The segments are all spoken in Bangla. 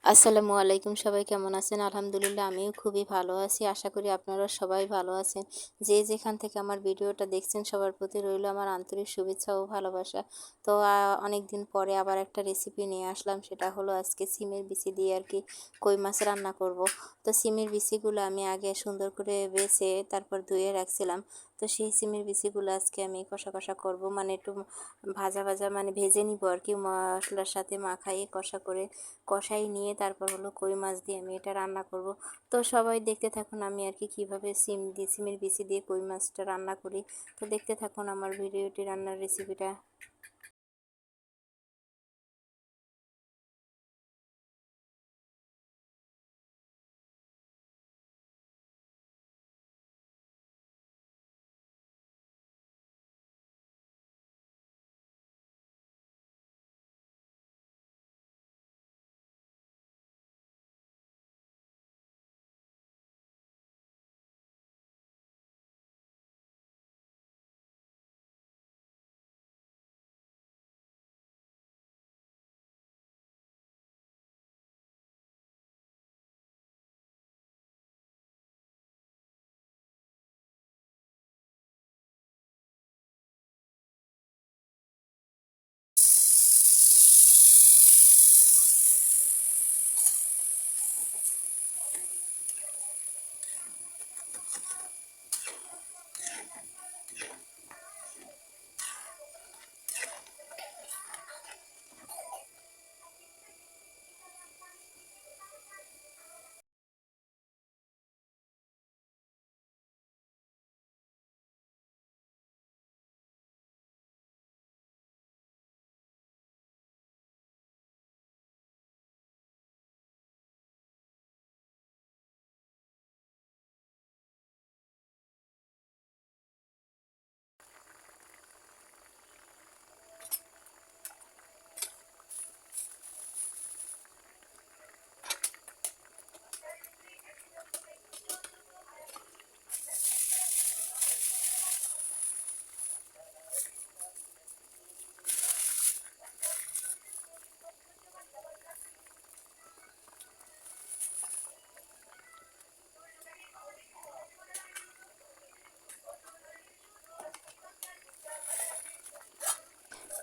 আসসালামু আলাইকুম, সবাই কেমন আছেন? আলহামদুলিল্লাহ আমিও খুবই ভালো আছি। আশা করি আপনারা সবাই ভালো আছেন। যে যেখান থেকে আমার ভিডিওটা দেখছেন সবার প্রতি রইল আমার আন্তরিক শুভেচ্ছা ও ভালোবাসা। তো অনেক দিন পরে আবার একটা রেসিপি নিয়ে আসলাম, সেটা হলো আজকে সিমের বিচি দিয়ে আর কি কই মাছ রান্না করব। তো সিমের বিচিগুলো আমি আগে সুন্দর করে বেছে তারপর ধুয়ে রাখছিলাম। তো সেই সিমের বিচিগুলো আজকে আমি কষা কষা করব, মানে একটু ভাজা ভাজা মানে ভেজে নিব আর কি, মশলার সাথে মাখাই কষা করে কষাই নিয়ে তারপর হলো কই মাছ দিয়ে আমি এটা রান্না করব। তো সবাই দেখতে থাকুন আমি আর কি কীভাবে সিমের বিচি দিয়ে কই মাছটা রান্না করি। তো দেখতে থাকুন আমার ভিডিওটি, রান্নার রেসিপিটা।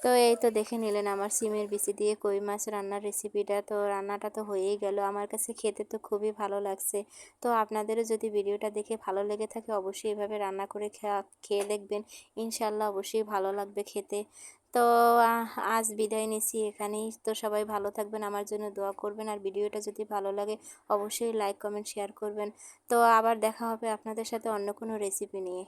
তো এই তো দেখে নিলেন আমার সিমের বিচি দিয়ে কই মাছ রান্নার রেসিপিটা। তো রান্নাটা তো হয়েই গেল, আমার কাছে খেতে তো খুবই ভালো লাগছে। তো আপনাদেরও যদি ভিডিওটা দেখে ভালো লেগে থাকে অবশ্যই এভাবে রান্না করে খেয়ে দেখবেন, ইনশাল্লাহ অবশ্যই ভালো লাগবে খেতে। তো আজ বিদায় নিচ্ছি এখানেই। তো সবাই ভালো থাকবেন, আমার জন্য দোয়া করবেন, আর ভিডিওটা যদি ভালো লাগে অবশ্যই লাইক কমেন্ট শেয়ার করবেন। তো আবার দেখা হবে আপনাদের সাথে অন্য কোনো রেসিপি নিয়ে।